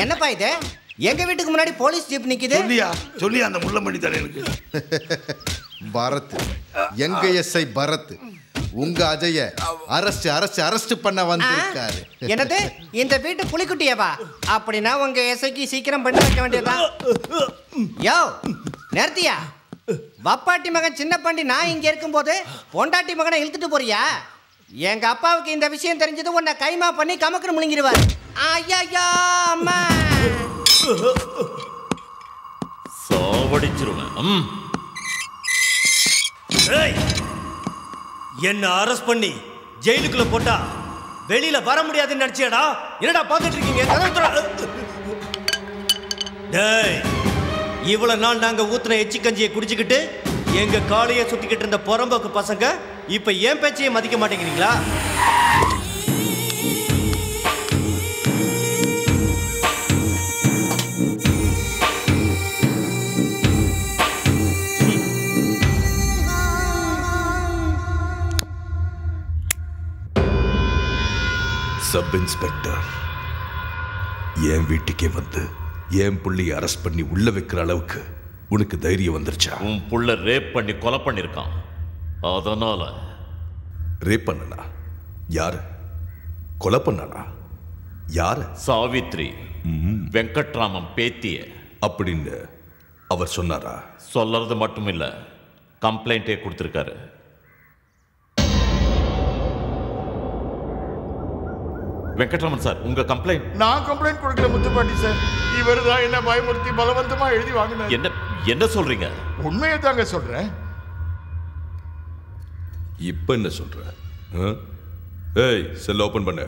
என்னப்பா இது? எங்க வீட்டுக்கு முன்னாடி போலீஸ் ஜீப் நிக்குது. சொல்லியா அந்த முள்ளமணி தலையனுக்கு. பரத், எங்க எஸ்ஐ பரத் உங்க அஜய அரஸ்ட் பண்ண வந்திருக்காரு. என்னது? இந்த வீட்டு புலிக்குட்டியவா? அப்படின்னா உங்க எஸ்ஐக்கு சீக்கிரம் பண்ணி வைக்க வேண்டியதுதான். யோ நேர்த்தியா, வப்பாட்டி மகன் சின்ன பண்டி நான் இங்க இருக்கும்போது பொண்டாட்டி மகனை இழுத்துட்டு போறியா? எங்க அப்பாவுக்கு இந்த விஷயம் தெரிஞ்சது உன்னை கைமா பண்ணி கமக்குன்னு முழுங்கிடுவார். ஐயா அம்மா சாவடிச்சிருவேன். என்ன அரெஸ்ட் பண்ணி ஜெயிலுக்குள்ள போட்டா வெளியில வர முடியாதுன்னு நினைச்சியாடா? என்னடா பாத்துட்டு இருக்கீங்க? இவ்வளவு நாள் நாங்க ஊத்துன எச்சி கஞ்சியை குடிச்சுக்கிட்டு எங்க காலையை சுத்திக்கிட்டு இருந்த புறம்போக்கு பசங்க இப்ப ஏன் பேச்சையே மதிக்க மாட்டேங்கிறீங்களா? சப் இன்ஸ்பெக்டர் என் வீட்டுக்கே வந்து என் புள்ளைய அரெஸ்ட் பண்ணி உள்ள வைக்கிற அளவுக்கு உனக்கு தைரியம் வந்துருச்சா? உன் புள்ள ரேப் பண்ணி கொலை பண்ணிருக்கான். அதனால ரேப் பண்ணனா? யாரு? கொலை பண்ணனா? யாரு? சாவித்ரி, வெங்கட்ராமன் பேத்திய அப்படின்னு அவர் சொன்னாரா? சொல்றது மட்டும் இல்ல, கம்ப்ளைண்டே கொடுத்திருக்காரு. வெங்கட்ராமன் சார், உங்க கம்ப்ளைண்ட். நான் கம்ப்ளைண்ட் கொடுக்கல முத்துப்பாண்டி சார். இவர் தான் என்ன பயமுறுத்தி பலவந்தமா எழுதி வாங்கினார். என்ன சொல்றீங்க? உண்மையை தாங்க சொல்றேன். இப்ப என்ன சொல்ற? ஏய், செல் ஓபன் பண்ணு.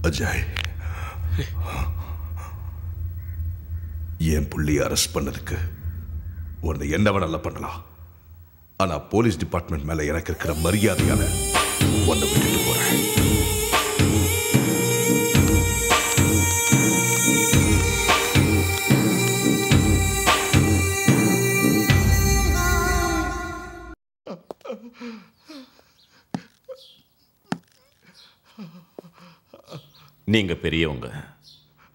அஜய், என் புள்ளியை அரெஸ்ட் பண்ணதுக்கு உன்னை என்ன வேணாலும் பண்ணலாம். ஆனா போலீஸ் டிபார்ட்மெண்ட் மேல எனக்கு இருக்கிற மரியாதையால உன்னை விட்டுட்டு போறேன். நீங்க பெரியவங்க,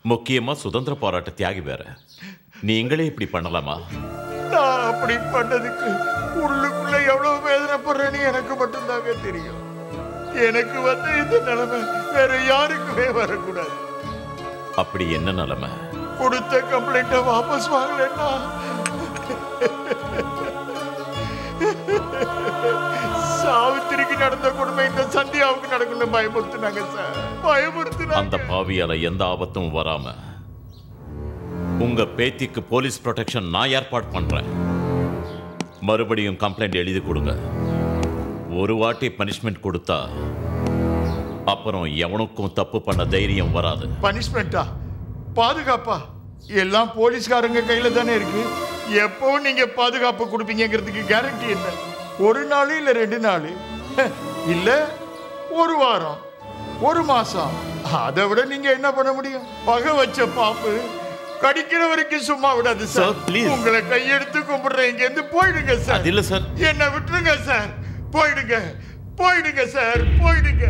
முக்கியமா சுதந்திர போராட்ட தியாகி வேற. நீங்களே இப்படி பண்ணலாமா? நான் அப்படி பண்ணதுக்கு உள்ளுக்குள்ள எவ்வளவு வேதனைப்படுறேன்னு எனக்கு மட்டும்தாங்க தெரியும். எனக்கு வந்து இந்த நிலைமை வேற யாருக்குமே வரக்கூடாது. அப்படி என்ன நிலைமை? கொடுத்த கம்ப்ளைண்ட வாபஸ் வாங்கலன்னா சாவித்திரிக்கு நடந்த கொடுமை இந்த சந்தியாவுக்கு நடக்கணும் பயமுறுத்தினாங்க சார். பயமுறுத்தினாங்க. அந்த பாவியால எந்த ஆபத்தும் வராம உங்க பேத்திக்கு போலீஸ் ப்ரொடெக்ஷன் நான் ஏற்பாடு பண்றேன். மறுபடியும் கம்ப்ளைண்ட் எழுதி கொடுங்க. ஒரு வாட்டி பனிஷ்மெண்ட் கொடுத்தா அப்புறம் எவனுக்கும் தப்பு பண்ண தைரியம் வராது. பனிஷ்மெண்டா? பாதுகாப்பா? எல்லாம் போலீஸ்காரங்க கையில தானே இருக்கு. எப்பவும் நீங்க பாதுகாப்பு கொடுப்பீங்கிறதுக்கு கேரண்டி என்ன? ஒரு நாள் இல்ல 2 நாள் இல்ல 1 வாரம் 1 மாசம். அதை விட நீங்க என்ன பண்ண முடியும்? பகை வச்ச பாம்பு கடிக்கிற வரைக்கும் சும்மா விடாது சார். உங்களை கையெடுத்து கும்பிடுறேன். இங்க இருந்து போயிடுங்க சார். இல்ல சார், என்ன விட்டுருங்க சார். போயிடுங்க, போயிடுங்க சார், போயிடுங்க.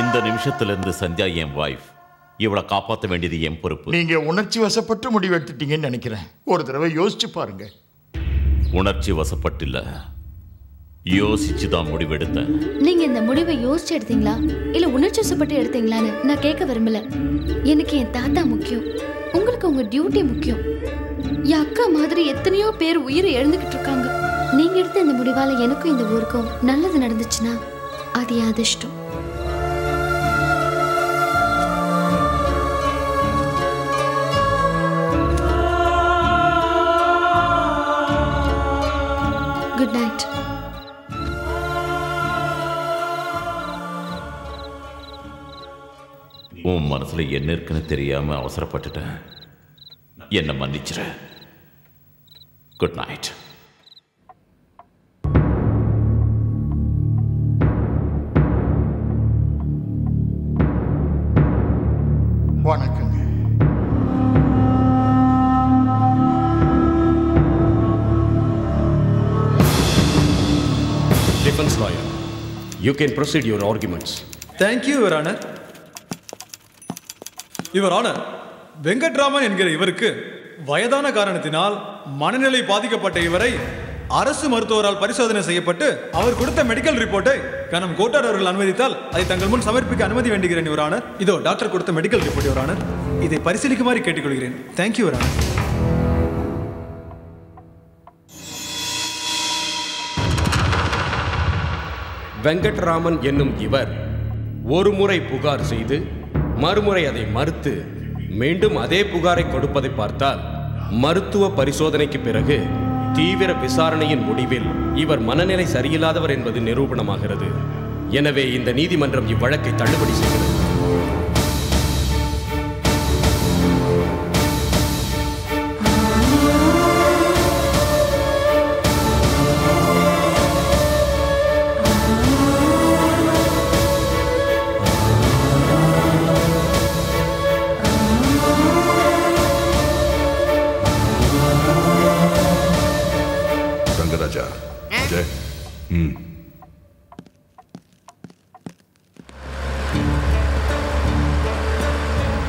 இந்த நிமிஷத்திலிருந்து சந்தியா என் வைஃப். இவளை காப்பாற்ற வேண்டியது என் பொறுப்பு. நீங்க உணர்ச்சி வசப்பட்டு முடிவெடுத்துட்டீங்கன்னு நினைக்கிறேன். ஒரு தடவை யோசிச்சு பாருங்க. உணர்ச்சி வசப்பட்டில்ல, யோசிச்சு தான் முடிவெடுத்தேன். நீங்க இந்த முடிவை யோசிச்சு எடுத்தீங்களா இல்ல உணர்ச்சிவசப்பட்டு எடுத்தீங்களான்னு நான் கேட்க விரும்பல. எனக்கு என் தாத்தா முக்கியம், உங்களுக்கு உங்க டியூட்டி முக்கியம். என் அக்கா மாதிரி எத்தனையோ பேர் உயிரை இழந்துகிட்டு இருக்காங்க. நீங்க எடுத்த இந்த முடிவால எனக்கும் இந்த ஊருக்கும் நல்லது நடந்துச்சுன்னா அது என் அதிர்ஷ்டம். Good night. உன் மனசுல என்ன இருக்குன்னு தெரியாம அவசரப்பட்டுட்டேன். என்ன மன்னிச்சிரு. Good night. வணக்கங்க. Defense lawyer, you can proceed your arguments. Thank you, Your Honor. Your Honor, Venkatraman என்கிற இவருக்கு வயதான காரணத்தினால் மனநிலை பாதிக்கப்பட்ட இவரை அரசு மருத்துவரால் பரிசோதனை செய்யப்பட்டு அவர் கொடுத்த மெடிக்கல் ரிப்போர்ட்டை கனம் கோட்டார் அவர்கள் அனுமதித்தால் அதை தங்கள் முன் சமர்ப்பிக்க அனுமதி வேண்டுகிறேன் யுவர் ஆனர். இதோ டாக்டர் கொடுத்த மெடிக்கல் ரிப்போர்ட் யுவர் ஆனர். இதை பரிசீலிக்குமாறு கேட்டுக்கொள்கிறேன். Thank you your honour. வெங்கட்ராமன் என்னும் இவர் ஒரு முறை புகார் செய்து மறுமுறை அதை மறுத்து மீண்டும் அதே புகாரை கொடுப்பதை பார்த்தால் மருத்துவ பரிசோதனைக்கு பிறகு தீவிர விசாரணையின் முடிவில் இவர் மனநிலை சரியில்லாதவர் என்பது நிரூபணமாகிறது. எனவே இந்த நீதிமன்றம் இவ்வழக்கை தள்ளுபடி செய்கிறது.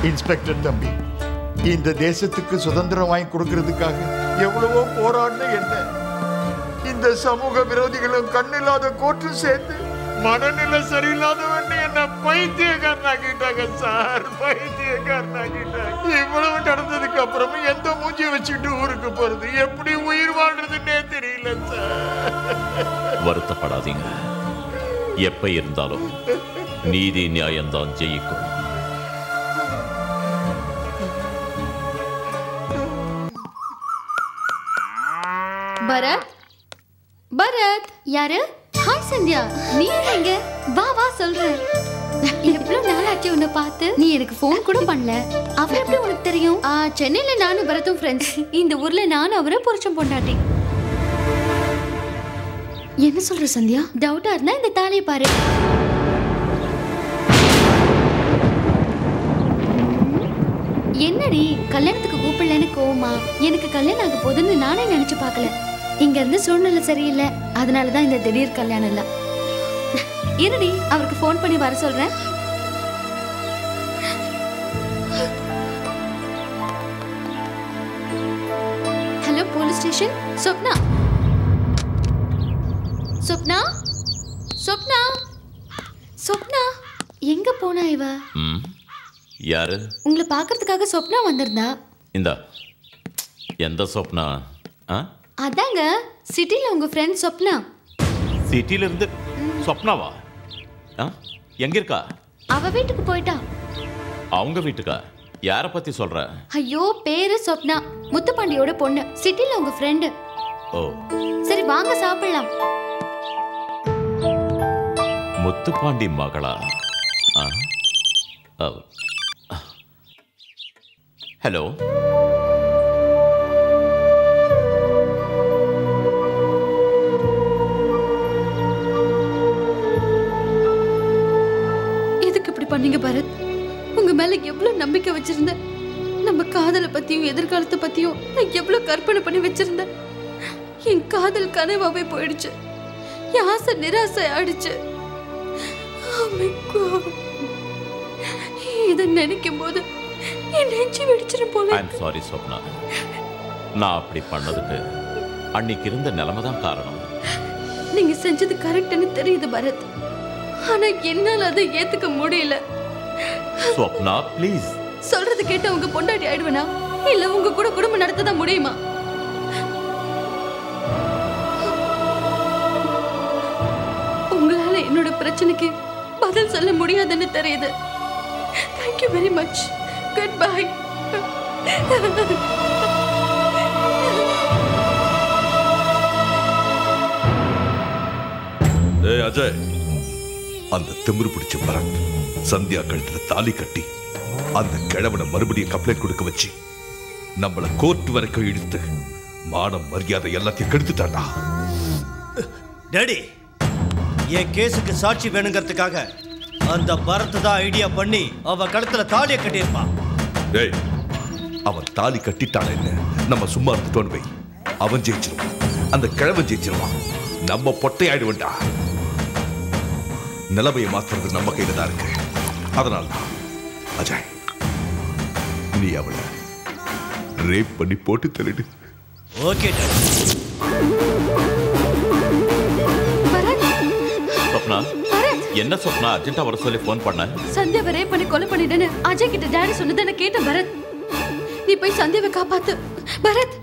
இன்ஸ்பெக்டர் தம்பி, இந்த தேசத்துக்கு சுதந்திரம் வாங்கி கொடுக்கிறதுக்காக எவ்வளவோ போராடின என்ன இந்த சமூக விரோதிகளும் கண்ணில்லாத கோர்ட்டு சேர்த்து மனநிலை சரியில்லாதவன் என்ன பைத்தியக்காரனாக்கிட்டாங்க சார், பைத்தியக்காரனாக்கிட்டாங்க. இவ்வளவு நடந்ததுக்கு அப்புறமும் எந்த மூஞ்சியை வச்சுட்டு ஊருக்கு போறது, எப்படி உயிர் வாழ்றதுன்னே தெரியல சார். வருத்தப்படாதீங்க. எப்ப இருந்தாலும் நீதி நியாயம்தான் ஜெயிக்கும். பரத், பரத். யாரு? ஹாய் சந்தியா, நீ எங்க? வா வா சொல்றேன். எவ்வளவு நாளாச்சு உன்னை பார்த்து. நீ எனக்கு ஃபோன் கூட பண்ணல. அவர் எப்படி உனக்கு தெரியும்? சென்னையில நானும் பரத்தும் ஃப்ரெண்ட்ஸ். இந்த ஊர்ல நானும் அவரை புருஷன் பொண்டாட்டி. என்ன சொல்ற சந்தியா? டவுட்டா இருந்தா இந்த தாலியை பாரு. என்னடி கல்யாணத்துக்கு கூப்பிடலன்னு கோவமா? எனக்கு கல்யாணம் ஆக போதுன்னு நானே நினைச்சு பார்க்கல. இங்க இருந்து சூழ்நிலை சரியில்லை, அதனாலதான் இந்த திடீர் கல்யாணம் இல்ல. இருடி, அவருக்கு ஃபோன் பண்ணி வர சொல்றேன். Hello police station. Swapna, Swapna, Swapna, Swapna. எங்க போனா இவ? யாரு? உங்களை பார்க்கறதுக்காக சொப்னா வந்திருந்தா. இந்த எந்த சொப்னா? அதாங்க சிட்டில உங்க ஃப்ரெண்ட் சொப்னா. சிட்டில இருந்து சொப்னாவா? எங்க இருக்கா? அவ வீட்டுக்கு போயிட்டா. அவங்க வீட்டுக்கா? யார பத்தி சொல்ற? ஐயோ, பேரு சொப்னா, முத்துப்பாண்டியோட பொண்ணு. சிட்டில உங்க ஃப்ரெண்ட். ஓ சரி வாங்க சாப்பிடலாம். முத்துப்பாண்டி மகளா? ஹலோ, எதுக்கு இப்படி பண்ணீங்க பரத்? உங்க மேல எவ்வளவு நம்பிக்கை வச்சிருந்தேன். நம்ம காதலை பத்தியும் எதிர்காலத்தை பத்தியும் நான் எவ்வளவு கற்பனை பண்ணி வச்சிருந்தேன். என் காதல் கனவாவே போயிடுச்சு. என் ஆசை நிராசை ஆயிடுச்சு. இதை நினைக்கும் போது என் நெஞ்சு வெடிச்சிரும் போல. ஐ அம் சாரி சொப்னா. நான் அப்படி பண்ணதுக்கு அன்னைக்கு இருந்த நிலைமை தான் காரணம். நீங்க செஞ்சது கரெக்ட்னு தெரியுது பரத். ஆனா என்னால அதை ஏத்துக்க முடியல. ஸ்வப்னா ப்ளீஸ். சொல்றது கேட்ட உங்க பொண்டாட்டி ஆயிடுவேனா இல்ல உங்க கூட குடும்பம் நடத்ததான் முடியுமா? உங்களால என்னோட பிரச்சனைக்கு பதில் சொல்ல முடியாதுன்னு தெரியுது. Thank you very much. Goodbye. ஏய் அஜய், அந்த திமிரு பிடிச்ச பரத் சந்தியா கழுத்துல தாலி கட்டி அந்த கிழவனை மறுபடியும் கம்ப்ளைண்ட் கொடுக்க வச்சு நம்மள கோர்ட் வரைக்கும் இழுத்து மானம் மரியாதை எல்லாத்தையும் கெடுத்துட்டாண்டா. டாடி, என் கேஸுக்கு சாட்சி வேணுங்கிறதுக்காக அந்த பரத் தான் ஐடியா பண்ணி அவ கழுத்துல தாலியை கட்டியிருப்பான். ஏய், அவன் தாலி கட்டிட்டான என்ன நம்ம சும்மா இருந்துட்டோன்னு வை, அவன் ஜெயிச்சிருவான், அந்த கிழவன் ஜெயிச்சிருவான், நம்ம பொட்டை ஆயிடுவேண்டா. நிலைமையை மாத்துறது நம்ம கையில தான் இருக்கு. அதனால தான் அஜய், நீ அவளை ரேப் பண்ணி போட்டு தள்ளிடு. Okay daddy. ஸ்வப்னா, என்ன ஸ்வப்னா அர்ஜென்ட்டா வர சொல்லி ஃபோன் பண்ண? சந்தியாவை ரேப் பண்ணி கொலை பண்ணிடுன்னு அஜய் கிட்ட டாடி சொன்னதை நான் கேட்டேன் பரத். நீ போய் சந்தியாவை காப்பாத்து பரத்.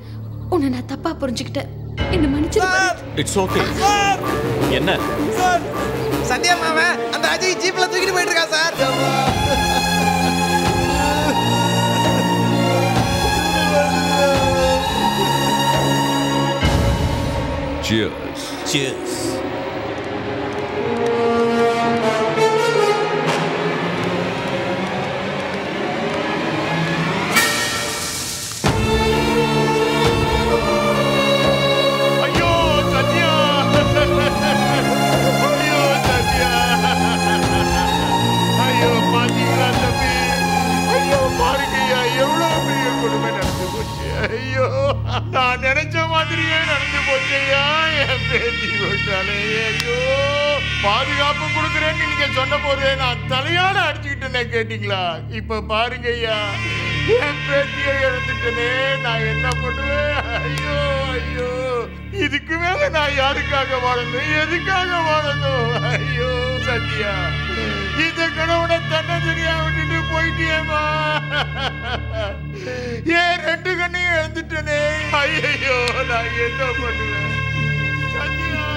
உன்னை நான் தப்பா புரிஞ்சுக்கிட்டேன், என்ன மன்னிச்சிரு பரத். It's okay. என்ன சார், சந்தியா மாமன் அந்த அஜய் ஜீப்ல தூக்கிட்டு போயிட்டு இருக்கா சார். Cheers. Cheers. ஐயோ சத்யா, ஐயோ சத்யா, ஐயோ பாத்தீங்களா தம்பி, ஐயோ பாருங்கய்யா, எவ்வளவு பெரிய கொடுமை நடந்து போச்சு. ஐயோ, நான் நினைச்ச மாதிரியே நடந்து போச்சையா, என் பேத்தி விட்டாலே. ஐயோ, பாதுகாப்பு கொடுக்குறேன்னு நீங்க சொன்ன போதே நான் தலையாட அடிச்சுக்கிட்டேனே, கேட்டீங்களா? இப்ப பாருங்கய்யா, என் பேத்தியை எழுந்துட்டனே, நான் என்ன பண்ணுவேன்? ஐயோ ஐயோ, இதுக்கு மேல நான் யாருக்காக வாழணும், எதுக்காக வாழணும்? ஐயோ சத்யா, இந்த கடவுளை தன்னை தெரியா விட்டுட்டு போயிட்டியேமா. ஏன் ரெண்டு கண்ணையும் எழுந்துட்டனே. ஐயோ, நான் என்ன பண்ணுவேன்?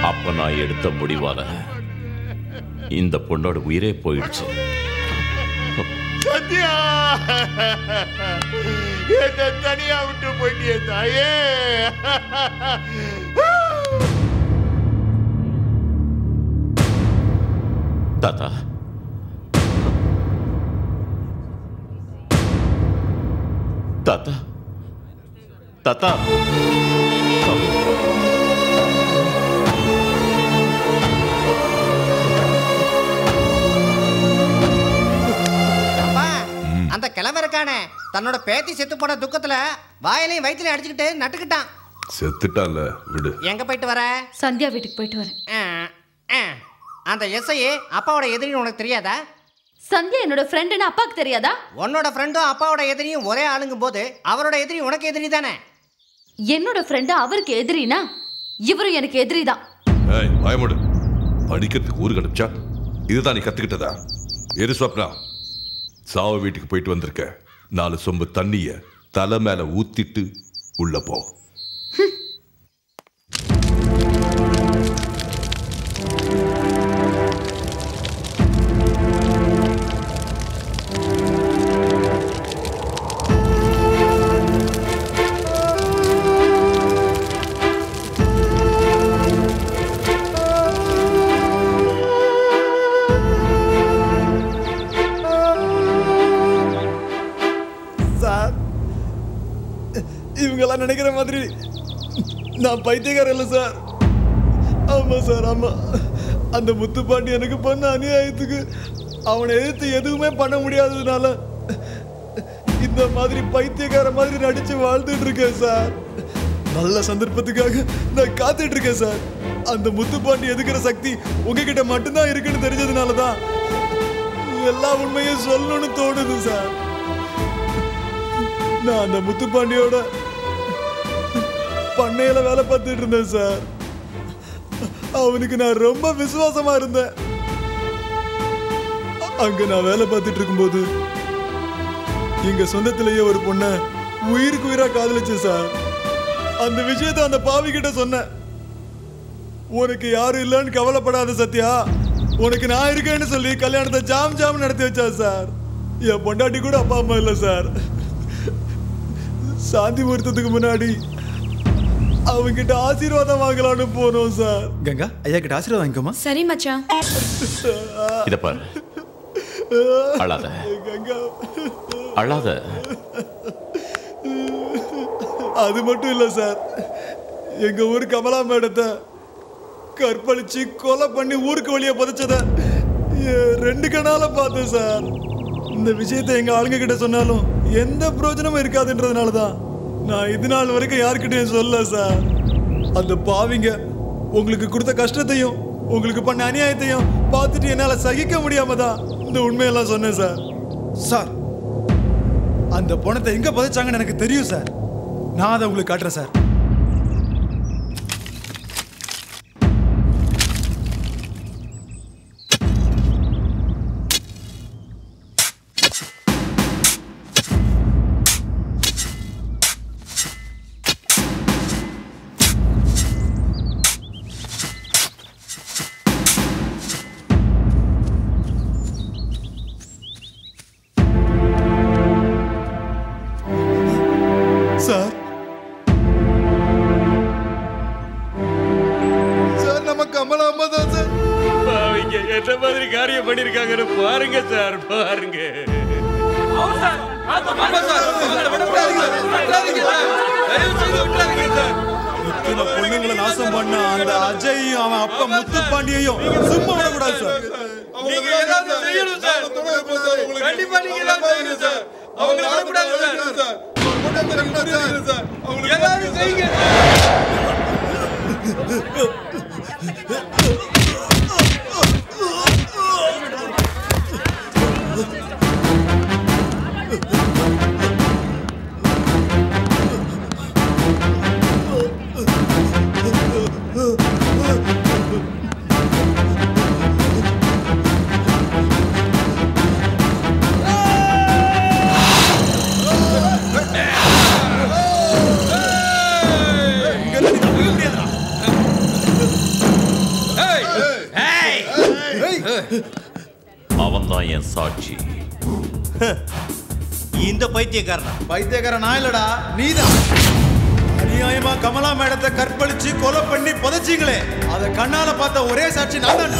அப்ப நான் எடுத்த முடிவால இந்த பொண்ணோட உயிரே போயிடுச்சு. சத்யா, என்ன தனியா விட்டு போயிட்டியே தாயே. தாத்தா, தாத்தா, தாத்தா, அந்த கிழமை இருக்கானே தன்னோட பேத்தி செத்து போன துக்கத்துல வாயிலையும் வயிற்றுலையும் அடிச்சுக்கிட்டு நட்டுக்கிட்டான். செத்துட்டான்ல, விடு. எங்க போயிட்டு வர? சந்தியா வீட்டுக்கு போயிட்டு வரேன். அந்த எஸ்ஐ அப்பாவோட எதிரின்னு உனக்கு தெரியாதா? சந்தியா என்னோட ஃப்ரெண்டுன்னு அப்பாவுக்கு தெரியாதா? உன்னோட ஃப்ரெண்டும் அப்பாவோட எதிரியும் ஒரே ஆளுங்கும் போது அவரோட எதிரி உனக்கு எதிரி தானே. என்னோட ஃப்ரெண்டு அவருக்கு எதிரினா இவரும் எனக்கு எதிரி தான். ஏய், பயமுடு. படிக்கிறதுக்கு ஊருக்கு அனுப்பிச்சா இதுதான் நீ கத்துக்கிட்டதா? எரு ஸ்வப்னா, சாவு வீட்டுக்கு போயிட்டு வந்திருக்க, 4 சொம்பு தண்ணிய தலை மேல ஊத்திட்டு உள்ள போ. இவங்கெல்லாம் நினைக்கிற மாதிரி நான் பைத்தியக்காரன் இல்லை சார். ஆமா சார், ஆமா. அந்த முத்துப்பாண்டி எனக்கு பண்ண அநியாயத்துக்கு அவனை எதிர்த்து எதுவுமே பண்ண முடியாததுனால இந்த மாதிரி பைத்தியக்கார மாதிரி நடிச்சு வாழ்ந்துட்டு இருக்கேன் சார். நல்ல சந்தர்ப்பத்துக்காக நான் காத்துட்டு இருக்கேன் சார். அந்த முத்துப்பாண்டி எதுக்குற சக்தி உங்ககிட்ட மட்டும்தான் இருக்குன்னு தெரிஞ்சதுனாலதான் எல்லா உண்மையும் சொல்லணும்னு தோணுது சார். நான் அந்த முத்துப்பாண்டியோட பண்ணையில வேலை பார்த்துட்டு இருந்தேன் சார். அவனுக்கு நான் ரொம்ப விசுவாசமா இருந்தேன். அங்க நான் வேலை பார்த்துட்டு இருக்கும்போது எங்க சொந்தத்திலேயே ஒரு பொண்ணை உயிருக்கு உயிரா காதலிச்சேன் சார். அந்த விஷயத்தை அந்த பாவி கிட்ட சொன்னேன். உனக்கு யாரும் இல்லைன்னு கவலைப்படாத சத்யா, உனக்கு நான் இருக்கேன்னு சொல்லி கல்யாணத்தை ஜாம் ஜாம் நடத்தி வச்சா சார். என் பொண்டாட்டி கூட அப்பா அம்மா இல்லை சார். சாந்தி முகூர்த்தத்துக்கு முன்னாடி அவங்கிட்ட ஆசீர்வாதம் வாங்கலான்னு போனோம் சார். கங்கா ஐயா கிட்ட ஆசீர்வாதம் வாங்கிக்கோமா? சரி மச்சான். இத பாரு, அழாத கங்கா, அழாத. அது மட்டும் இல்ல சார், எங்க ஊர் கமலா மேடத்தை கற்பழிச்சு கொலை பண்ணி ஊருக்கு வெளியே புதைச்சத 2 கண்ணால பார்த்தேன் சார். இந்த விஷயத்தை எங்க ஆளுங்க கிட்ட சொன்னாலும் எந்த பிரயோஜனமும் இருக்காதுன்றதுனாலதான் நான் இது நாள் வரைக்கும் யாருக்கிட்டையும் சொல்ல சார். அந்த பாவிங்க உங்களுக்கு கொடுத்த கஷ்டத்தையும் உங்களுக்கு பண்ண அநியாயத்தையும் பார்த்துட்டு என்னால சகிக்க முடியாம தான் இந்த உண்மையெல்லாம் சொன்னேன் சார். சார், அந்த பணத்தை எங்க புதைச்சாங்கன்னு எனக்கு தெரியும் சார். நான் அதை உங்களுக்கு காட்டுறேன் சார். சார், சார் நம்ம கமலா அம்மா தான் சார். அவங்க என்ன மாதிரி காரியம் பண்ணிருக்காங்கன்னு பாருங்க சார், பாருங்க. இத்தனை பொண்ணுங்களை நாசம் பண்ண அந்த அஜயும் அவன் அப்பா முத்து பாண்டியையும் சும்மா விடக்கூடாது சார். நீங்க ஏதாவது செய்யணும் சார். கண்டிப்பா நீங்க ஏதாவது செய்யணும் சார். அவங்களை விடக்கூடாது சார். ஏதாவது செய்யுங்க. அவன் தான் என் சாட்சி. இந்த பைத்தியக்காரன் பைத்தியக்காரன் நான் இல்லடா, நீதான். அநியாயமா கமலா மேடத்தை கற்பழிச்சு கொலை பண்ணி புதைச்சிங்களே, அதை கண்ணால பார்த்த ஒரே சாட்சி நான் தான்.